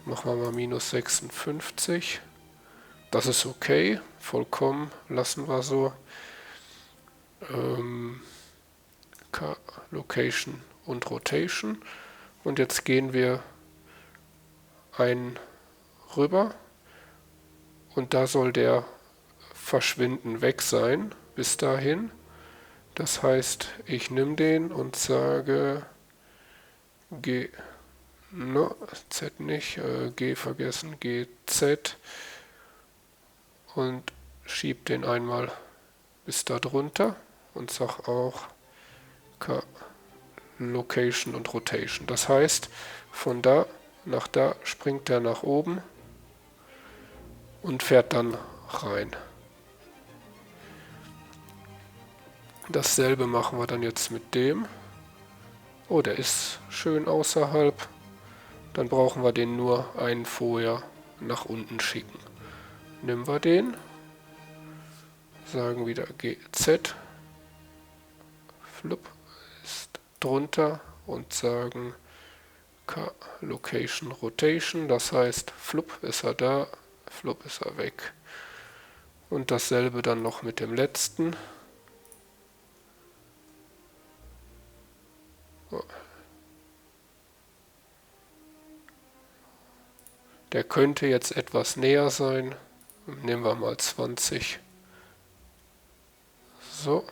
Speaker 1: machen wir mal minus 56. Das ist okay, vollkommen, lassen wir so. Location und Rotation. Und jetzt gehen wir rüber und da soll der verschwinden weg sein bis dahin. Das heißt, ich nehme den und sage G, no, Z nicht, G vergessen, GZ und schiebe den einmal bis da drunter und sage auch K, Location und Rotation. Das heißt, von da nach da springt er nach oben und fährt dann rein. Dasselbe machen wir dann jetzt mit dem. Oh, der ist schön außerhalb. Dann brauchen wir den nur einen vorher nach unten schicken. Nehmen wir den, sagen wieder GZ, Flup ist drunter und sagen K, Location, Rotation. Das heißt, Flup ist er da, Flup ist er weg. Und dasselbe dann noch mit dem letzten. Der könnte jetzt etwas näher sein. Nehmen wir mal 20. So.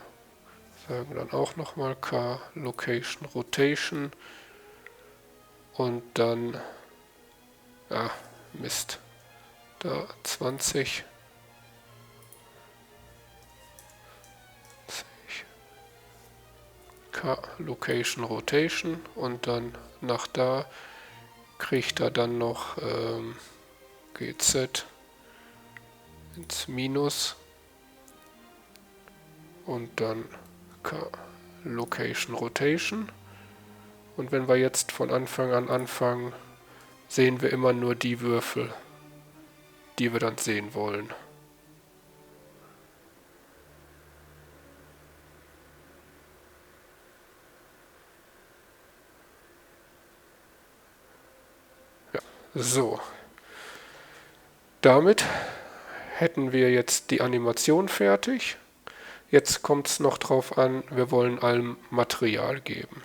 Speaker 1: Sagen dann auch nochmal K, Location, Rotation. Und dann, ja, Mist. Da 20. K, Location, Rotation. Und dann nach da kriegt er dann noch GZ ins Minus und dann K, Location, Rotation. Und wenn wir jetzt von Anfang an anfangen, sehen wir immer nur die Würfel, die wir dann sehen wollen. Ja, so. Damit hätten wir jetzt die Animation fertig. Jetzt kommt es noch drauf an, wir wollen allem Material geben.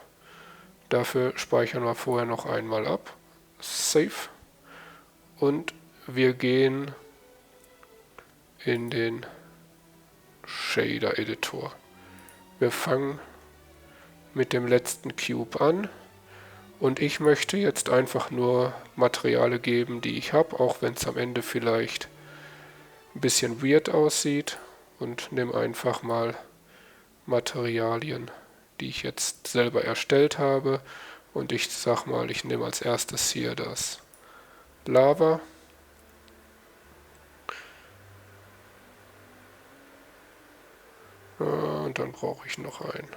Speaker 1: Dafür speichern wir vorher noch einmal ab. Save. Und wir gehen in den Shader Editor. Wir fangen mit dem letzten Cube an. Und ich möchte jetzt einfach nur Materialien geben, die ich habe, auch wenn es am Ende vielleicht ein bisschen weird aussieht. Und nehme einfach mal Materialien, die ich jetzt selber erstellt habe. Und ich sag mal, ich nehme als erstes hier das Lava. Und dann brauche ich noch einen.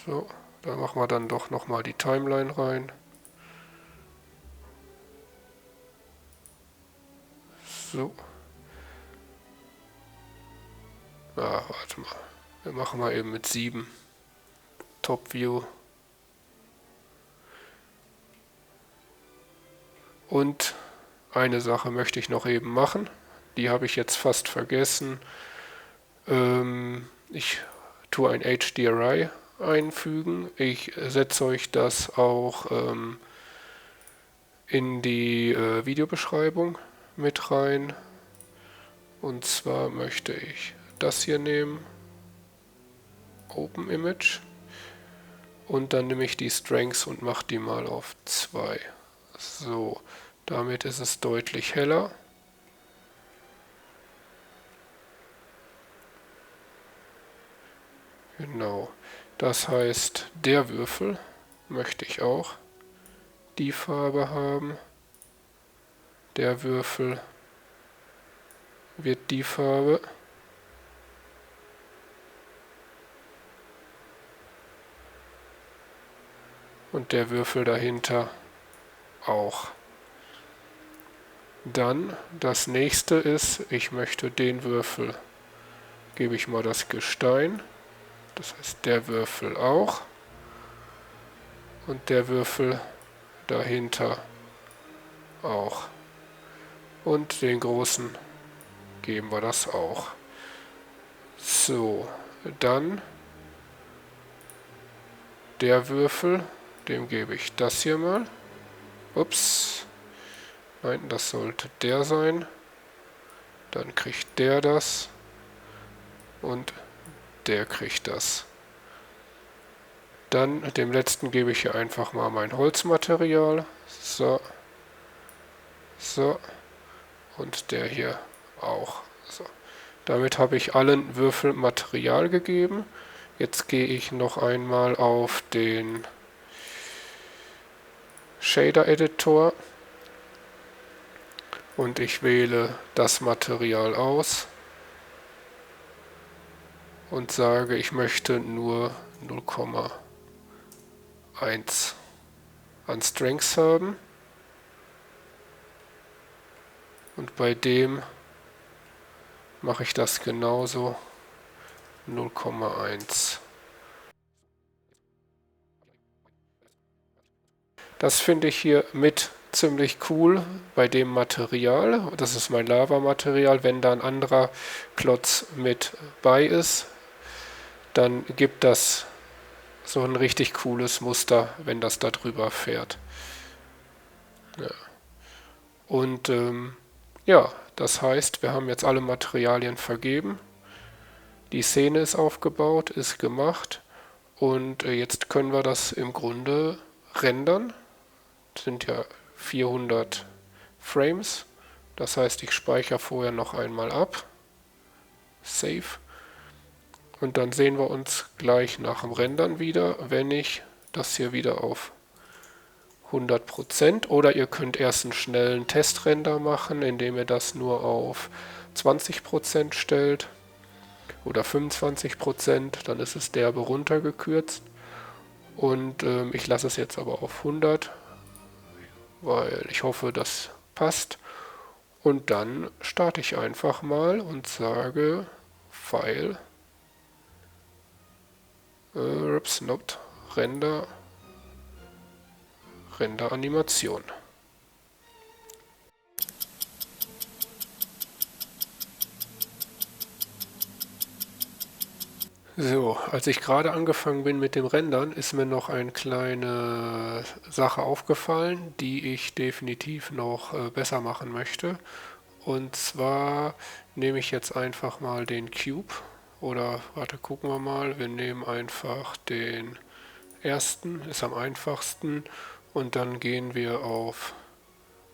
Speaker 1: So, da machen wir dann doch nochmal die Timeline rein. So. Warte mal. Wir machen mal eben mit 7. Top View. Und eine Sache möchte ich noch eben machen, die habe ich jetzt fast vergessen. Ich tue ein HDRI einfügen. Ich setze euch das auch in die Videobeschreibung mit rein. Und zwar möchte ich das hier nehmen, Open Image, und dann nehme ich die Strengths und mache die mal auf 2. So, damit ist es deutlich heller. Genau, das heißt, der Würfel möchte ich auch die Farbe haben. Der Würfel wird die Farbe. Und der Würfel dahinter auch. Dann das nächste ist, ich möchte den Würfel, gebe ich mal das Gestein. Das heißt, der Würfel auch. Und der Würfel dahinter auch. Und den großen geben wir das auch. So, dann der Würfel, dem gebe ich das hier mal. Ups. Nein, das sollte der sein. Dann kriegt der das. Und der kriegt das. Dann dem letzten gebe ich hier einfach mal mein Holzmaterial. So. So. Und der hier auch. So. Damit habe ich allen Würfeln Material gegeben. Jetzt gehe ich noch einmal auf den Shader Editor und ich wähle das Material aus und sage, ich möchte nur 0,1 an Strengths haben. Und bei dem mache ich das genauso, 0,1. Das finde ich hier mit ziemlich cool bei dem Material. Das ist mein Lava-Material. Wenn da ein anderer Klotz mit bei ist, dann gibt das so ein richtig cooles Muster, wenn das da drüber fährt. Ja. Und ja, das heißt, wir haben jetzt alle Materialien vergeben. Die Szene ist aufgebaut, ist gemacht. Und jetzt können wir das im Grunde rendern. Das sind ja 400 Frames. Das heißt, ich speichere vorher noch einmal ab. Save. Und dann sehen wir uns gleich nach dem Rendern wieder, wenn ich das hier wieder auf 100%, oder ihr könnt erst einen schnellen Testrender machen, indem ihr das nur auf 20% stellt oder 25%, dann ist es derbe runtergekürzt. Und ich lasse es jetzt aber auf 100, weil ich hoffe, das passt. Und dann starte ich einfach mal und sage File, not Render, Render-Animation. So, als ich gerade angefangen bin mit dem Rendern, ist mir noch eine kleine Sache aufgefallen, die ich definitiv noch besser machen möchte. Und zwar nehme ich jetzt einfach mal den Cube, oder warte, gucken wir mal, wir nehmen einfach den ersten, ist am einfachsten, und dann gehen wir auf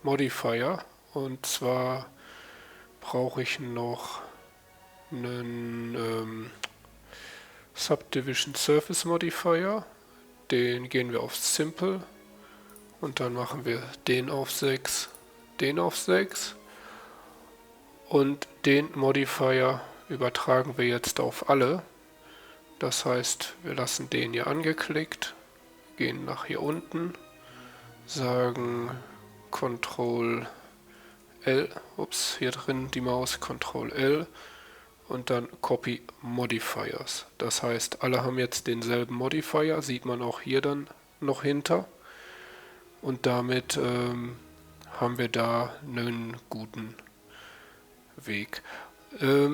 Speaker 1: Modifier, und zwar brauche ich noch einen Subdivision Surface Modifier, den gehen wir auf Simple und dann machen wir den auf 6, den auf 6 und den Modifier übertragen wir jetzt auf alle. Das heißt, wir lassen den hier angeklickt, gehen nach hier unten, sagen Ctrl L, ups, hier drin die Maus, Ctrl L und dann Copy Modifiers. Das heißt, alle haben jetzt denselben Modifier, sieht man auch hier dann noch hinter. Und damit haben wir da einen guten Weg.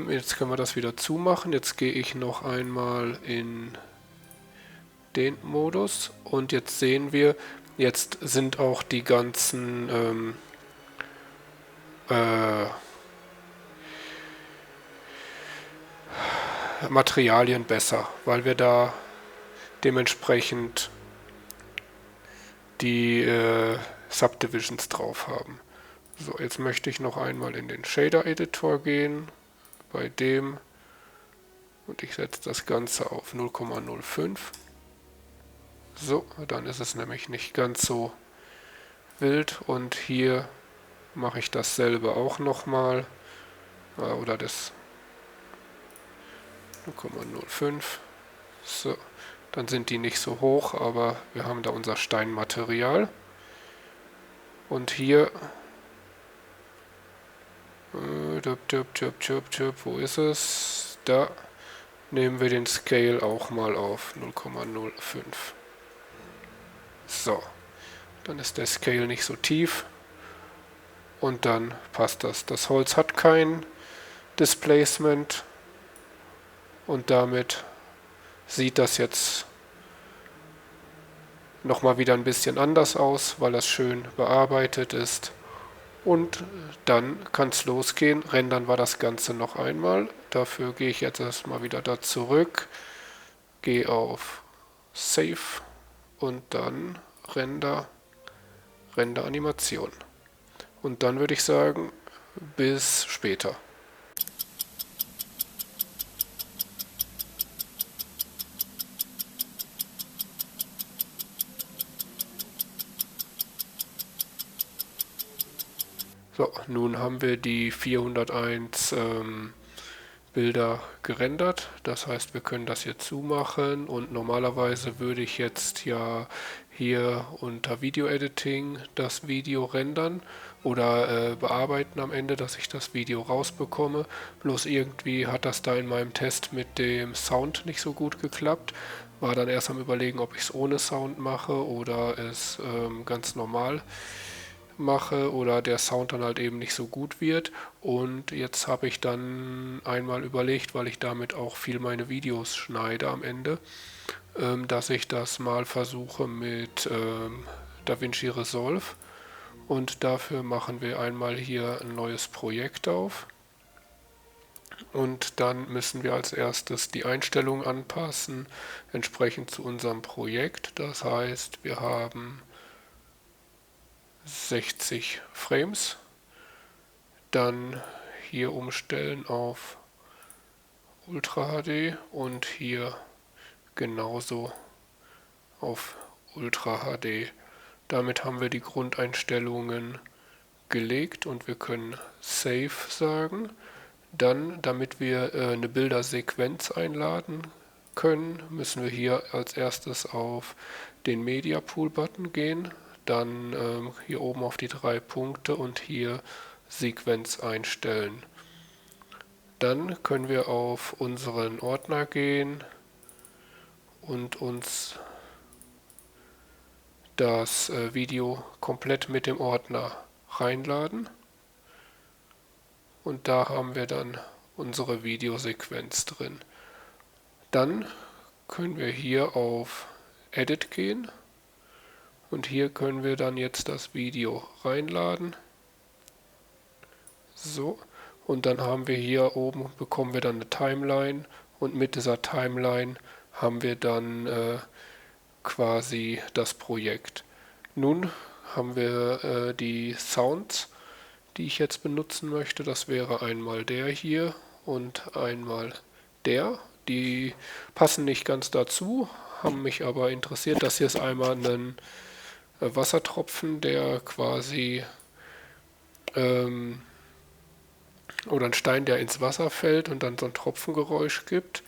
Speaker 1: Jetzt können wir das wieder zumachen. Jetzt gehe ich noch einmal in den Modus und jetzt sehen wir, jetzt sind auch die ganzen Materialien besser, weil wir da dementsprechend die Subdivisions drauf haben. So, jetzt möchte ich noch einmal in den Shader Editor gehen, bei dem, und ich setze das Ganze auf 0,05. So, dann ist es nämlich nicht ganz so wild und hier mache ich dasselbe auch nochmal, oder das 0,05. So, dann sind die nicht so hoch, aber wir haben da unser Steinmaterial. Und hier, wo ist es? Da nehmen wir den Scale auch mal auf 0,05. So, dann ist der Scale nicht so tief und dann passt das. Das Holz hat kein Displacement und damit sieht das jetzt nochmal wieder ein bisschen anders aus, weil das schön bearbeitet ist. Und dann kann es losgehen. Rendern wir das Ganze noch einmal. Dafür gehe ich jetzt erstmal wieder da zurück, gehe auf Save und dann Render Animation. Und dann würde ich sagen, bis später. So, nun haben wir die 401 Bilder gerendert. Das heißt, wir können das hier zumachen und normalerweise würde ich jetzt ja hier unter Video Editing das Video rendern oder bearbeiten am Ende, dass ich das Video rausbekomme. Bloß irgendwie hat das da in meinem Test mit dem Sound nicht so gut geklappt. War dann erst am Überlegen, ob ich es ohne Sound mache oder es ganz normal mache oder der Sound dann halt eben nicht so gut wird. Und jetzt habe ich dann einmal überlegt, weil ich damit auch viel meine Videos schneide am Ende, dass ich das mal versuche mit DaVinci Resolve. Und dafür machen wir einmal hier ein neues Projekt auf. Und dann müssen wir als erstes die Einstellungen anpassen, entsprechend zu unserem Projekt. Das heißt, wir haben 60 Frames, dann hier umstellen auf Ultra HD und hier genauso auf Ultra HD. Damit haben wir die Grundeinstellungen gelegt und wir können Save sagen. Dann, damit wir eine Bildersequenz einladen können, müssen wir hier als erstes auf den Media Pool Button gehen. Dann hier oben auf die 3 Punkte und hier Sequenz einstellen. Dann können wir auf unseren Ordner gehen und uns das Video komplett mit dem Ordner reinladen. Und da haben wir dann unsere Videosequenz drin. Dann können wir hier auf Edit gehen. Und hier können wir dann jetzt das Video reinladen. So, und dann haben wir hier oben, bekommen wir dann eine Timeline und mit dieser Timeline haben wir dann quasi das Projekt. Nun haben wir die Sounds, die ich jetzt benutzen möchte. Das wäre einmal der hier und einmal der. Die passen nicht ganz dazu, haben mich aber interessiert. Das hier ist einmal ein Wassertropfen, der quasi oder ein Stein, der ins Wasser fällt und dann so ein Tropfengeräusch gibt.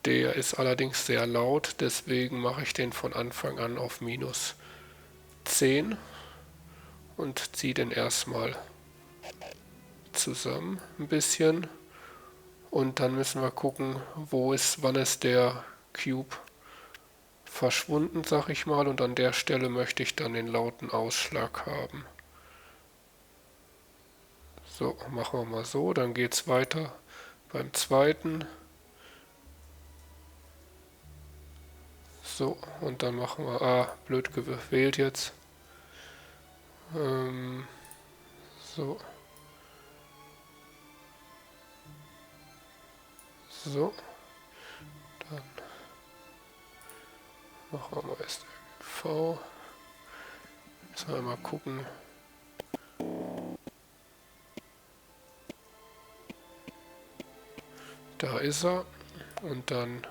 Speaker 1: Der ist allerdings sehr laut, deswegen mache ich den von Anfang an auf -10 und ziehe den erstmal zusammen ein bisschen. Und dann müssen wir gucken, wann ist der Cube verschwunden, sag ich mal, und an der Stelle möchte ich dann den lauten Ausschlag haben. So, machen wir mal so, dann geht es weiter beim zweiten. So, und dann machen wir, blöd gewählt jetzt. So. So. Dann machen wir mal STRGV. Müssen wir mal gucken. Da ist er. Und dann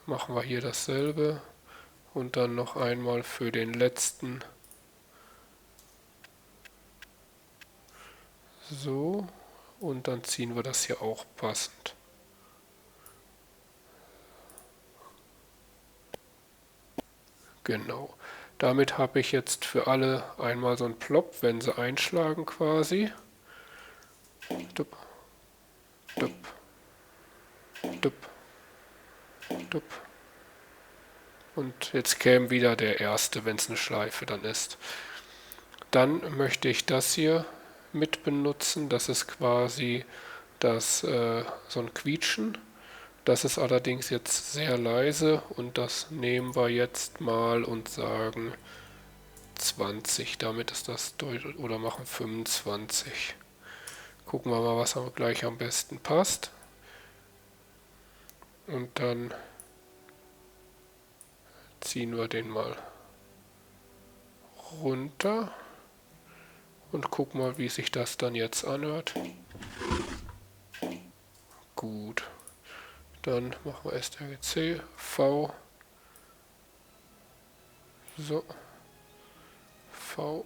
Speaker 1: machen wir hier dasselbe. Und dann noch einmal für den letzten. So. Und dann ziehen wir das hier auch passend. Genau. Damit habe ich jetzt für alle einmal so ein Plop, wenn sie einschlagen quasi. Dup, dup, dup, dup. Und jetzt käme wieder der erste, wenn es eine Schleife dann ist. Dann möchte ich das hier mit benutzen. Das ist quasi so ein Quietschen. Das ist allerdings jetzt sehr leise und das nehmen wir jetzt mal und sagen 20. Damit ist das deutlich, oder machen 25. Gucken wir mal, was gleich am besten passt. Und dann ziehen wir den mal runter und gucken mal, wie sich das dann jetzt anhört. Gut. Dann machen wir STRGC, V, so, V,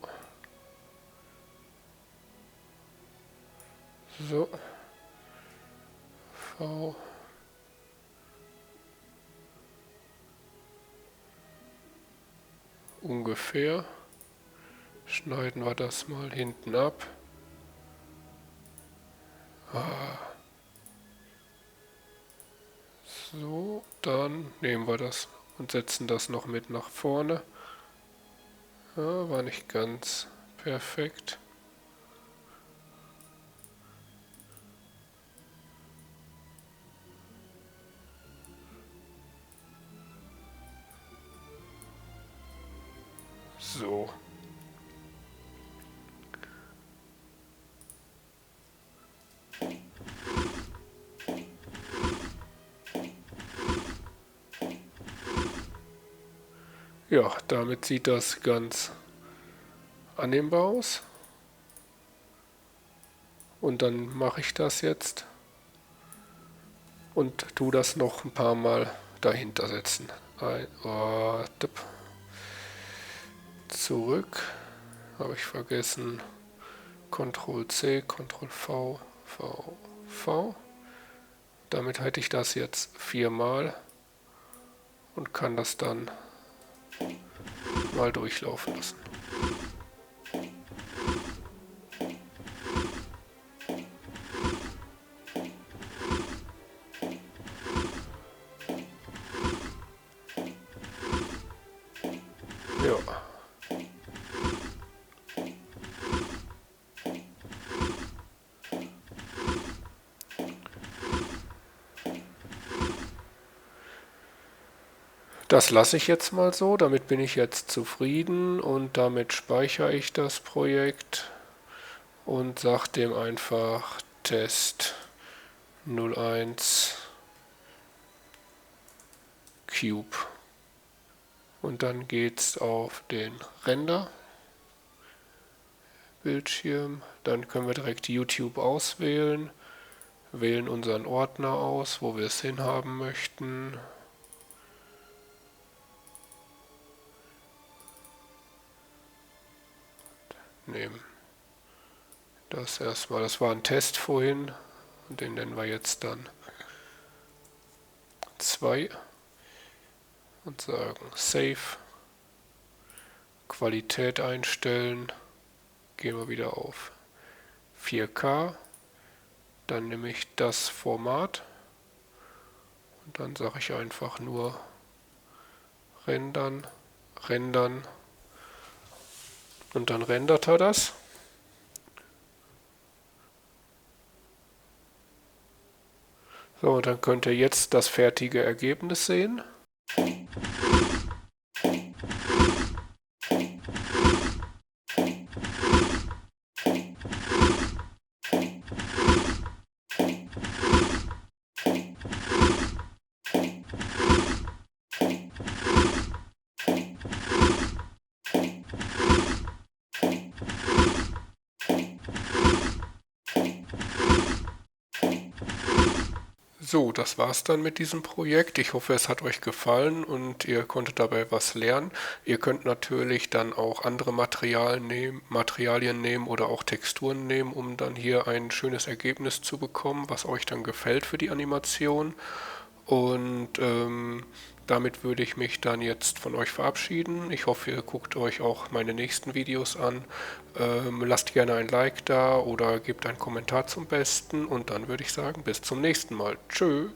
Speaker 1: so, V, ungefähr, schneiden wir das mal hinten ab. So, dann nehmen wir das und setzen das noch mit nach vorne. Ja, war nicht ganz perfekt. So. Ja, damit sieht das ganz annehmbar aus. Und dann mache ich das jetzt und tue das noch ein paar Mal dahinter setzen. Zurück, habe ich vergessen. Ctrl C, Ctrl V, V, V. Damit hätte ich das jetzt 4-mal und kann das dann mal durchlaufen lassen. Ja. Das lasse ich jetzt mal so, damit bin ich jetzt zufrieden und damit speichere ich das Projekt und sage dem einfach Test 01 Cube. Und dann geht's auf den Render-Bildschirm. Dann können wir direkt YouTube auswählen, wählen unseren Ordner aus, wo wir es hinhaben möchten. Nehmen das erstmal, das war ein Test vorhin und den nennen wir jetzt dann 2 und sagen Save, Qualität einstellen, gehen wir wieder auf 4K, dann nehme ich das Format und dann sage ich einfach nur rendern, rendern und dann rendert er das. So, dann könnt ihr jetzt das fertige Ergebnis sehen. So, das war's dann mit diesem Projekt. Ich hoffe, es hat euch gefallen und ihr konntet dabei was lernen. Ihr könnt natürlich dann auch andere Materialien nehmen oder auch Texturen nehmen, um dann hier ein schönes Ergebnis zu bekommen, was euch dann gefällt für die Animation. Und damit würde ich mich dann jetzt von euch verabschieden. Ich hoffe, ihr guckt euch auch meine nächsten Videos an. Lasst gerne ein Like da oder gebt einen Kommentar zum Besten. Und dann würde ich sagen, bis zum nächsten Mal. Tschö.